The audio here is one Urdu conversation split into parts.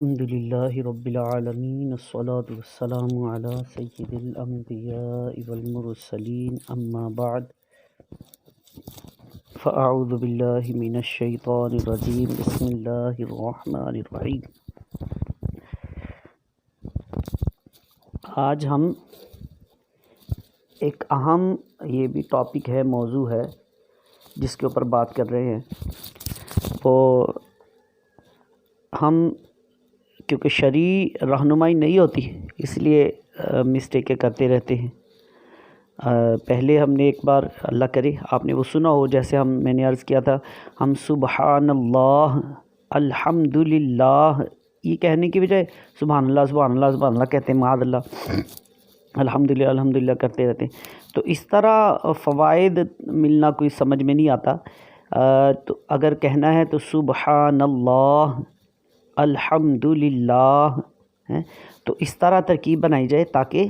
الحمد للہ رب العالمین الصلاة والسلام علی سید الانبیاء والمرسلین اما بعد فاعوذ باللہ من الشیطان الرجیم بسم اللہ الرحمن الرحیم۔ آج ہم ایک اہم یہ بھی ٹاپک ہے، موضوع ہے جس کے اوپر بات کر رہے ہیں۔ وہ ہم کیونکہ شرعی رہنمائی نہیں ہوتی اس لیے مسٹیکیں کرتے رہتے ہیں۔ پہلے ہم نے ایک بار اللہ کرے آپ نے وہ سنا ہو، جیسے میں نے عرض کیا تھا، ہم سبحان اللہ الحمدللہ یہ کہنے کی بجائے سبحان اللہ سبحان اللہ سبحان اللہ کہتے ہیں، معاذ اللہ، الحمدللہ الحمدللہ کرتے رہتے ہیں۔ تو اس طرح فوائد ملنا کوئی سمجھ میں نہیں آتا۔ تو اگر کہنا ہے تو سبحان اللہ الحمدللہ ہے، تو اس طرح ترکیب بنائی جائے تاکہ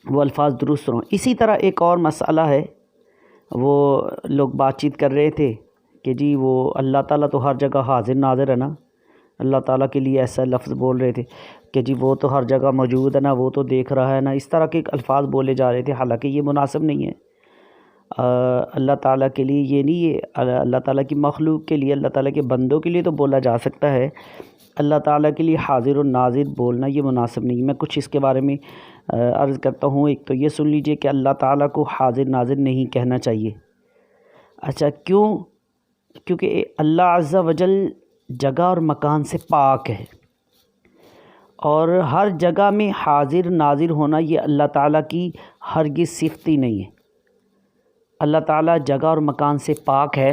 وہ الفاظ درست ہوں۔ اسی طرح ایک اور مسئلہ ہے، وہ لوگ بات چیت کر رہے تھے کہ جی وہ اللہ تعالیٰ تو ہر جگہ حاضر ناظر ہے نا، اللہ تعالیٰ کے لیے ایسا لفظ بول رہے تھے کہ جی وہ تو ہر جگہ موجود ہے نا، وہ تو دیکھ رہا ہے نا، اس طرح کے الفاظ بولے جا رہے تھے، حالانکہ یہ مناسب نہیں ہے۔ اللہ تعالیٰ کے لیے یہ نہیں ہے، اللہ تعالیٰ کی مخلوق کے لیے، اللہ تعالیٰ کے بندوں کے لیے تو بولا جا سکتا ہے، اللہ تعالیٰ کے لیے حاضر و ناظر بولنا یہ مناسب نہیں۔ میں کچھ اس کے بارے میں عرض کرتا ہوں۔ ایک تو یہ سن لیجئے کہ اللہ تعالیٰ کو حاضر ناظر نہیں کہنا چاہیے۔ اچھا کیوں؟ کیونکہ اللہ عز و جل جگہ اور مکان سے پاک ہے، اور ہر جگہ میں حاضر ناظر ہونا یہ اللہ تعالیٰ کی ہرگز صفت ہی نہیں ہے۔ اللہ تعالیٰ جگہ اور مکان سے پاک ہے،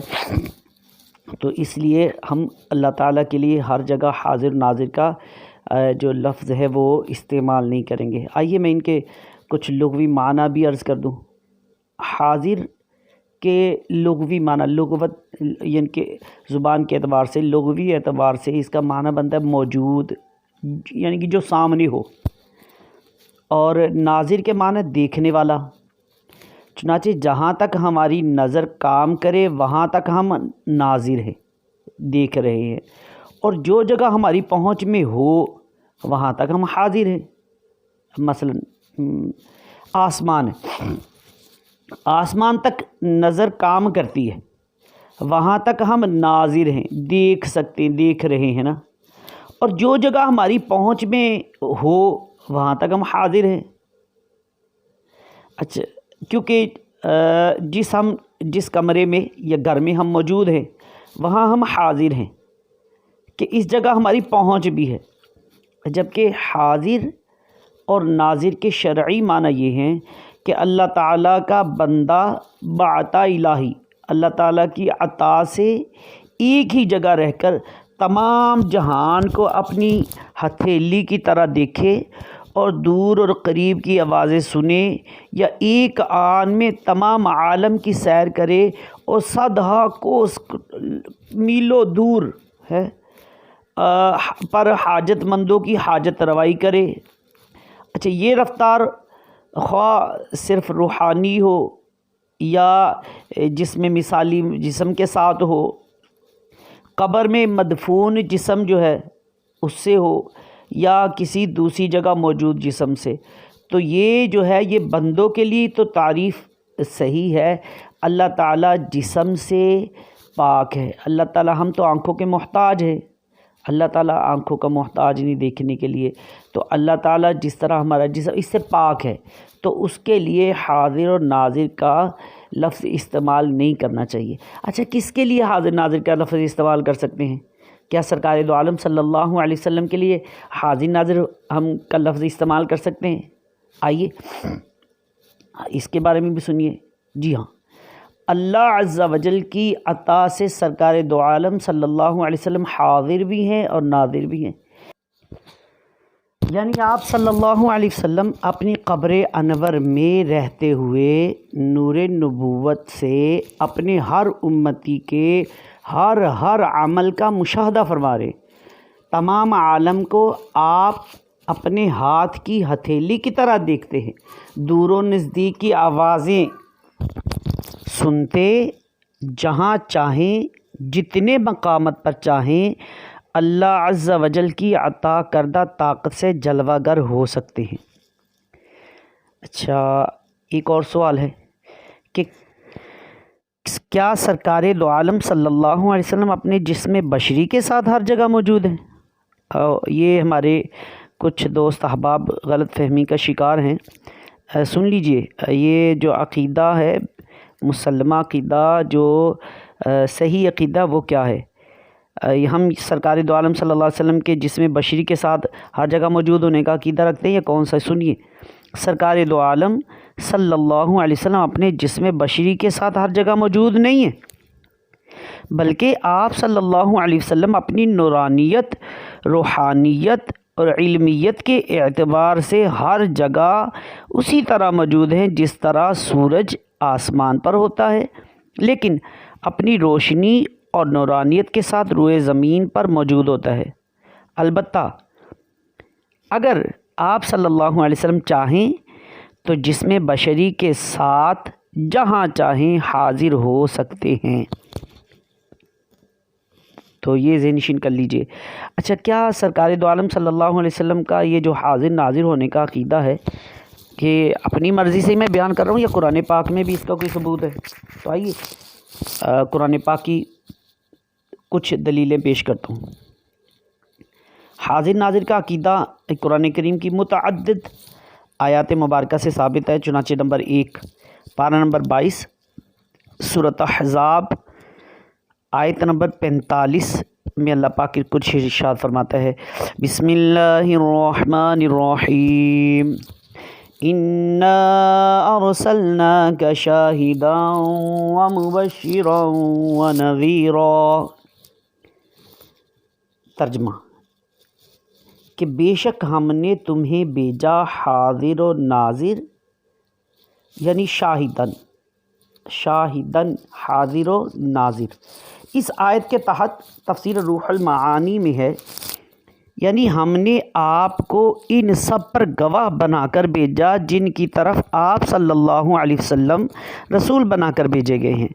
تو اس لیے ہم اللہ تعالیٰ کے لیے ہر جگہ حاضر ناظر کا جو لفظ ہے وہ استعمال نہیں کریں گے۔ آئیے میں ان کے کچھ لغوی معنی بھی عرض کر دوں۔ حاضر کے لغوی معنی، لغوت یعنی کہ زبان کے اعتبار سے، لغوی اعتبار سے اس کا معنی بنتا ہے موجود، یعنی کہ جو سامنے ہو، اور ناظر کے معنی دیکھنے والا۔ چنانچہ جہاں تک ہماری نظر کام کرے وہاں تک ہم ناظر ہیں، دیکھ رہے ہیں، اور جو جگہ ہماری پہنچ میں ہو وہاں تک ہم حاضر ہیں۔ مثلا آسمان ہے، آسمان تک نظر کام کرتی ہے، وہاں تک ہم ناظر ہیں، دیکھ سکتے ہیں، دیکھ رہے ہیں نا، اور جو جگہ ہماری پہنچ میں ہو وہاں تک ہم حاضر ہیں۔ اچھا کیونکہ جس کمرے میں یا گھر میں ہم موجود ہیں وہاں ہم حاضر ہیں کہ اس جگہ ہماری پہنچ بھی ہے، جبکہ حاضر اور ناظر کے شرعی معنی یہ ہیں کہ اللہ تعالیٰ کا بندہ بعطا الہی، اللہ تعالیٰ کی عطا سے ایک ہی جگہ رہ کر تمام جہان کو اپنی ہتھیلی کی طرح دیکھے، اور دور اور قریب کی آوازیں سنے، یا ایک آن میں تمام عالم کی سیر کرے، اور صدہا کوس میلوں دور ہے پر حاجت مندوں کی حاجت روائی کرے۔ اچھا یہ رفتار خواہ صرف روحانی ہو یا جسم مثالی جسم کے ساتھ ہو، قبر میں مدفون جسم جو ہے اس سے ہو، یا کسی دوسری جگہ موجود جسم سے، تو یہ جو ہے یہ بندوں کے لیے تو تعریف صحیح ہے۔ اللہ تعالیٰ جسم سے پاک ہے، اللہ تعالیٰ، ہم تو آنکھوں کے محتاج ہیں، اللہ تعالیٰ آنکھوں کا محتاج نہیں دیکھنے کے لیے، تو اللہ تعالیٰ جس طرح ہمارا جسم اس سے پاک ہے، تو اس کے لیے حاضر اور ناظر کا لفظ استعمال نہیں کرنا چاہیے۔ اچھا کس کے لیے حاضر ناظر کا لفظ استعمال کر سکتے ہیں؟ کیا سرکار دو عالم صلی اللہ علیہ وسلم کے لیے حاضر ناظر ہم کا لفظ استعمال کر سکتے ہیں؟ آئیے اس کے بارے میں بھی سنیے۔ جی ہاں، اللہ عز و جل کی عطا سے سرکار دو عالم صلی اللہ علیہ وسلم حاضر بھی ہیں اور ناظر بھی ہیں، یعنی آپ صلی اللہ علیہ وسلم اپنی قبر انور میں رہتے ہوئے نور نبوت سے اپنے ہر امتی کے ہر عمل کا مشاہدہ فرما رہے۔ تمام عالم کو آپ اپنے ہاتھ کی ہتھیلی کی طرح دیکھتے ہیں، دور و نزدیک کی آوازیں سنتے، جہاں چاہیں جتنے مقامات پر چاہیں اللہ عز و جل کی عطا کردہ طاقت سے جلوہ گر ہو سکتے ہیں۔ اچھا، ایک اور سوال ہے کہ کیا سرکار دو عالم صلی اللہ علیہ وسلم اپنے جسم بشری کے ساتھ ہر جگہ موجود ہیں؟ یہ ہمارے کچھ دوست احباب غلط فہمی کا شکار ہیں۔ سن لیجئے، یہ جو عقیدہ ہے، مسلمہ عقیدہ، جو صحیح عقیدہ، وہ کیا ہے؟ ہم سرکار دو عالم صلی اللہ علیہ وسلم کے جسم بشری کے ساتھ ہر جگہ موجود ہونے کا عقیدہ رکھتے ہیں یا کون سا؟ سنیے، سرکار دو عالم صلی اللہ علیہ وسلم اپنے جسم بشری کے ساتھ ہر جگہ موجود نہیں ہیں، بلکہ آپ صلی اللہ علیہ وسلم اپنی نورانیت، روحانیت اور علمیت کے اعتبار سے ہر جگہ اسی طرح موجود ہیں جس طرح سورج آسمان پر ہوتا ہے، لیکن اپنی روشنی اور نورانیت کے ساتھ روئے زمین پر موجود ہوتا ہے۔ البتہ اگر آپ صلی اللہ علیہ وسلم چاہیں تو جسم بشری کے ساتھ جہاں چاہیں حاضر ہو سکتے ہیں۔ تو یہ ذہن نشین کر لیجئے۔ اچھا، کیا سرکار دو عالم صلی اللہ علیہ وسلم کا یہ جو حاضر ناظر ہونے کا عقیدہ ہے کہ اپنی مرضی سے میں بیان کر رہا ہوں یا قرآن پاک میں بھی اس کا کوئی ثبوت ہے؟ تو آئیے قرآن پاک کی کچھ دلیلیں پیش کرتا ہوں۔ حاضر ناظر کا عقیدہ قرآن کریم کی متعدد آیات مبارکہ سے ثابت ہے، چنانچہ نمبر 1 پارہ نمبر 22 سورۃ احزاب آیت نمبر 45 میں اللہ پاک کی کچھ ارشاد فرماتا ہے، بسم اللہ الرحمن الرحیم، انا ارسلناک شاہدا ومبشرا ونذیرا۔ ترجمہ کہ بے شک ہم نے تمہیں بھیجا حاضر و ناظر، یعنی شاہدن حاضر و ناظر۔ اس آیت کے تحت تفسیر روح المعانی میں ہے، یعنی ہم نے آپ کو ان سب پر گواہ بنا کر بھیجا جن کی طرف آپ صلی اللہ علیہ وسلم رسول بنا کر بھیجے گئے ہیں۔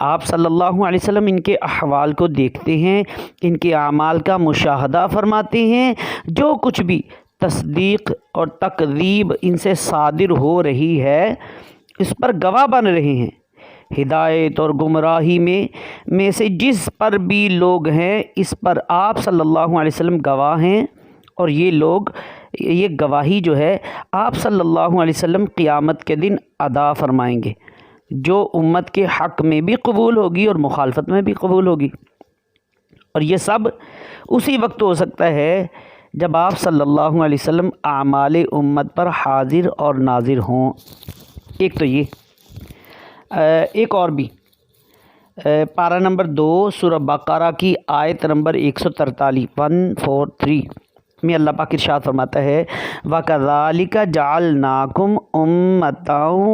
آپ صلی اللہ علیہ وسلم ان کے احوال کو دیکھتے ہیں، ان کے اعمال کا مشاہدہ فرماتے ہیں، جو کچھ بھی تصدیق اور تکذیب ان سے صادر ہو رہی ہے اس پر گواہ بن رہے ہیں۔ ہدایت اور گمراہی میں سے جس پر بھی لوگ ہیں اس پر آپ صلی اللہ علیہ وسلم گواہ ہیں، اور یہ گواہی جو ہے آپ صلی اللہ علیہ وسلم قیامت کے دن ادا فرمائیں گے، جو امت کے حق میں بھی قبول ہوگی اور مخالفت میں بھی قبول ہوگی، اور یہ سب اسی وقت ہو سکتا ہے جب آپ صلی اللہ علیہ وسلم اعمال امت پر حاضر اور ناظر ہوں۔ ایک تو یہ، ایک اور بھی پارہ نمبر 2 سورہ بقرہ کی آیت نمبر 143 143 میں اللہ پاک ارشاد فرماتا ہے، وَكَذَلِكَ جَعَلْنَاكُمْ أُمَّةً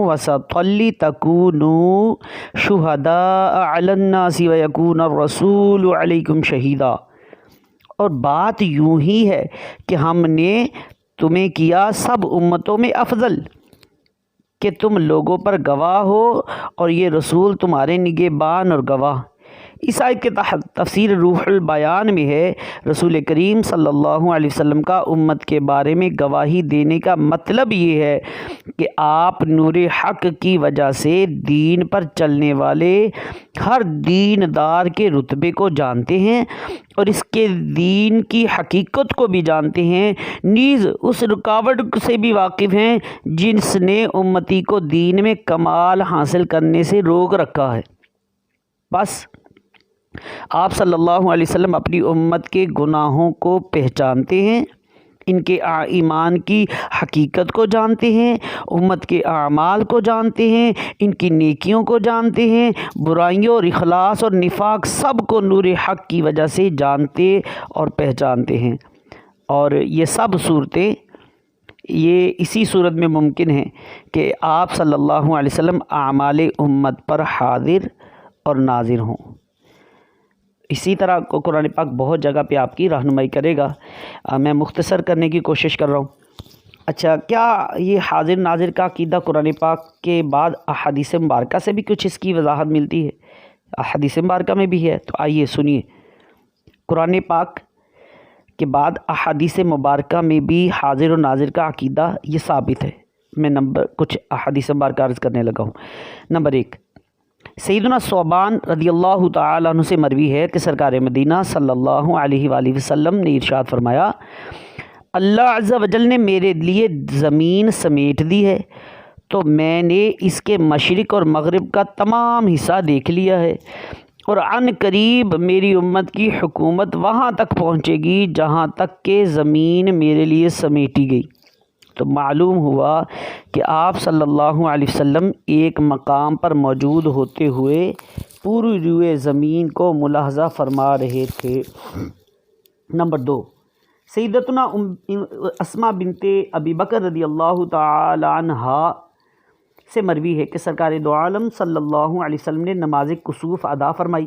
وَسَطًا لِتَكُونُوا شُهَدَاءَ عَلَى النَّاسِ وَيَكُونَ الرَّسُولُ عَلَيْكُمْ شَهِيدًا۔ اور بات یوں ہی ہے کہ ہم نے تمہیں کیا سب امتوں میں افضل کہ تم لوگوں پر گواہ ہو، اور یہ رسول تمہارے نگہبان اور گواہ۔ اس آیت کے تحت تفسیر روح البیان میں ہے، رسول کریم صلی اللہ علیہ وسلم کا امت کے بارے میں گواہی دینے کا مطلب یہ ہے کہ آپ نور حق کی وجہ سے دین پر چلنے والے ہر دیندار کے رتبے کو جانتے ہیں اور اس کے دین کی حقیقت کو بھی جانتے ہیں، نیز اس رکاوٹ سے بھی واقف ہیں جس نے امتی کو دین میں کمال حاصل کرنے سے روک رکھا ہے۔ بس آپ صلی اللہ علیہ وسلم اپنی امت کے گناہوں کو پہچانتے ہیں، ان کے ایمان کی حقیقت کو جانتے ہیں، امت کے اعمال کو جانتے ہیں، ان کی نیکیوں کو جانتے ہیں، برائیوں اور اخلاص اور نفاق سب کو نور حق کی وجہ سے جانتے اور پہچانتے ہیں۔ اور یہ سب صورتیں یہ اسی صورت میں ممکن ہیں کہ آپ صلی اللہ علیہ وسلم اعمال امت پر حاضر اور ناظر ہوں۔ اسی طرح قرآن پاک بہت جگہ پہ آپ کی رہنمائی کرے گا، میں مختصر کرنے کی کوشش کر رہا ہوں۔ اچھا، کیا یہ حاضر ناظر کا عقیدہ قرآن پاک کے بعد احادیث مبارکہ سے بھی کچھ اس کی وضاحت ملتی ہے؟ احادیث مبارکہ میں بھی ہے، تو آئیے سنیے۔ قرآن پاک کے بعد احادیث مبارکہ میں بھی حاضر و ناظر کا عقیدہ یہ ثابت ہے۔ میں کچھ احادیث مبارکہ عرض کرنے لگا ہوں۔ نمبر 1، سیدنا ثوبان رضی اللہ تعالیٰ عنہ سے مروی ہے کہ سرکار مدینہ صلی اللہ علیہ وآلہ وسلم نے ارشاد فرمایا، اللہ عز و جل نے میرے لیے زمین سمیٹ دی ہے تو میں نے اس کے مشرق اور مغرب کا تمام حصہ دیکھ لیا ہے، اور عن قریب میری امت کی حکومت وہاں تک پہنچے گی جہاں تک کہ زمین میرے لیے سمیٹی گئی۔ تو معلوم ہوا کہ آپ صلی اللہ علیہ وسلم ایک مقام پر موجود ہوتے ہوئے پوری روئے زمین کو ملاحظہ فرما رہے تھے۔ نمبر 2، سیدتنا اسماء بنت ابی بکر رضی اللہ تعالی عنہا سے مروی ہے کہ سرکار دو عالم صلی اللہ علیہ وسلم نے نماز کسوف ادا فرمائی،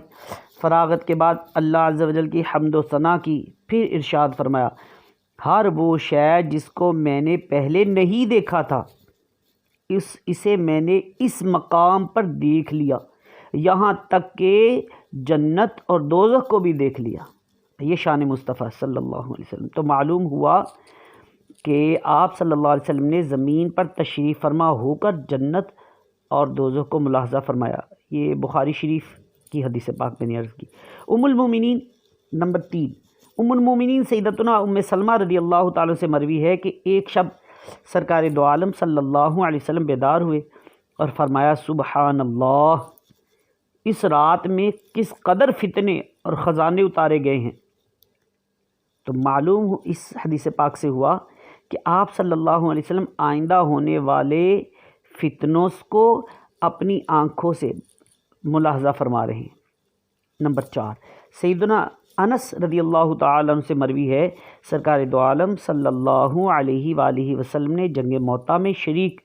فراغت کے بعد اللہ عز و جل کی حمد و ثنا کی، پھر ارشاد فرمایا، ہر وہ شے جس کو میں نے پہلے نہیں دیکھا تھا اسے میں نے اس مقام پر دیکھ لیا، یہاں تک کہ جنت اور دوزخ کو بھی دیکھ لیا۔ یہ شان مصطفیٰ صلی اللہ علیہ وسلم۔ تو معلوم ہوا کہ آپ صلی اللہ علیہ وسلم نے زمین پر تشریف فرما ہو کر جنت اور دوزخ کو ملاحظہ فرمایا۔ یہ بخاری شریف کی حدیث پاک میں نے عرض کی۔ ام المومنین، نمبر 3، ام المومنین سیدتنا ام سلمہ رضی اللہ تعالیٰ سے مروی ہے کہ ایک شب سرکار دو عالم صلی اللہ علیہ وسلم بیدار ہوئے اور فرمایا، سبحان اللہ، اس رات میں کس قدر فتنے اور خزانے اتارے گئے ہیں۔ تو معلوم اس حدیث پاک سے ہوا کہ آپ صلی اللہ علیہ وسلم آئندہ ہونے والے فتنوں کو اپنی آنکھوں سے ملاحظہ فرما رہے ہیں۔ نمبر 4، سیدنا انس رضی اللہ تعالیٰ عنہ سے مروی ہے سرکار دو عالم صلی اللہ علیہ وآلہ وسلم نے جنگ موطا میں شریک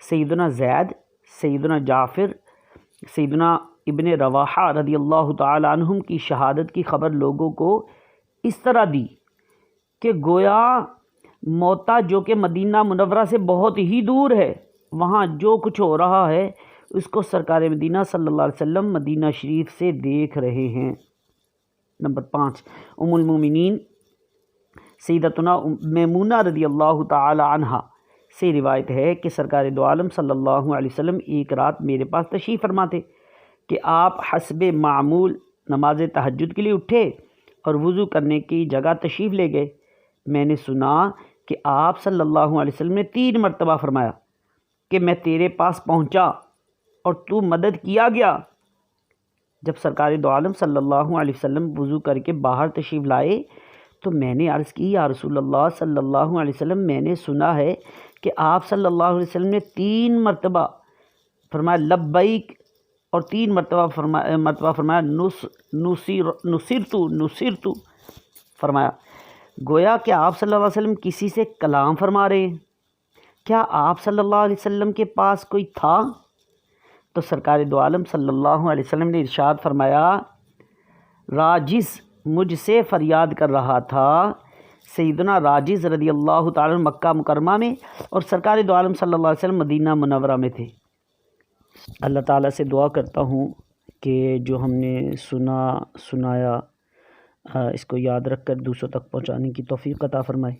سیدنا زید، سیدنا جعفر، سیدنا ابن رواحہ رضی اللہ تعالیٰ عنہم کی شہادت کی خبر لوگوں کو اس طرح دی کہ گویا موطا جو کہ مدینہ منورہ سے بہت ہی دور ہے، وہاں جو کچھ ہو رہا ہے اس کو سرکار مدینہ صلی اللہ علیہ وسلم مدینہ شریف سے دیکھ رہے ہیں۔ نمبر 5، ام المومنین سیدتنا میمونہ رضی اللہ تعالی عنہا سے روایت ہے کہ سرکار دو عالم صلی اللہ علیہ وسلم ایک رات میرے پاس تشریف فرما تھے کہ آپ حسب معمول نماز تہجد کے لیے اٹھے اور وضو کرنے کی جگہ تشریف لے گئے۔ میں نے سنا کہ آپ صلی اللہ علیہ وسلم نے 3 مرتبہ فرمایا کہ میں تیرے پاس پہنچا اور تو مدد کیا گیا۔ جب سرکار دو عالم صلی اللہ علیہ وسلم وضو کر کے باہر تشریف لائے تو میں نے عرض کی، یا رسول اللہ صلی اللہ علیہ وسلم، میں نے سنا ہے کہ آپ صلی اللہ علیہ وسلم نے 3 مرتبہ فرمایا لبیک اور 3 مرتبہ فرمایا نصرتو فرمایا۔ گویا کہ آپ صلی اللہ علیہ وسلم کسی سے کلام فرما رہے ہیں۔ کیا آپ صلی اللہ علیہ وسلم کے پاس کوئی تھا؟ تو سرکار دو عالم صلی اللہ علیہ وسلم نے ارشاد فرمایا، راجز مجھ سے فریاد کر رہا تھا۔ سیدنا راجز رضی اللہ تعالیٰ عنہ مکہ مکرمہ میں اور سرکار دو عالم صلی اللہ علیہ وسلم مدینہ منورہ میں تھے۔ اللہ تعالیٰ سے دعا کرتا ہوں کہ جو ہم نے سنایا اس کو یاد رکھ کر دوسروں تک پہنچانے کی توفیق عطا فرمائے،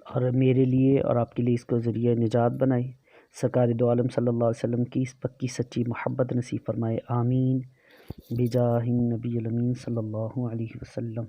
اور میرے لیے اور آپ کے لیے اس کو ذریعہ نجات بنائے۔ سرکار دو عالم صلی اللہ علیہ وسلم کی اس پکی سچی محبت نصیب فرمائے، آمین، بجاہ النبی الامین صلی اللہ علیہ وسلم۔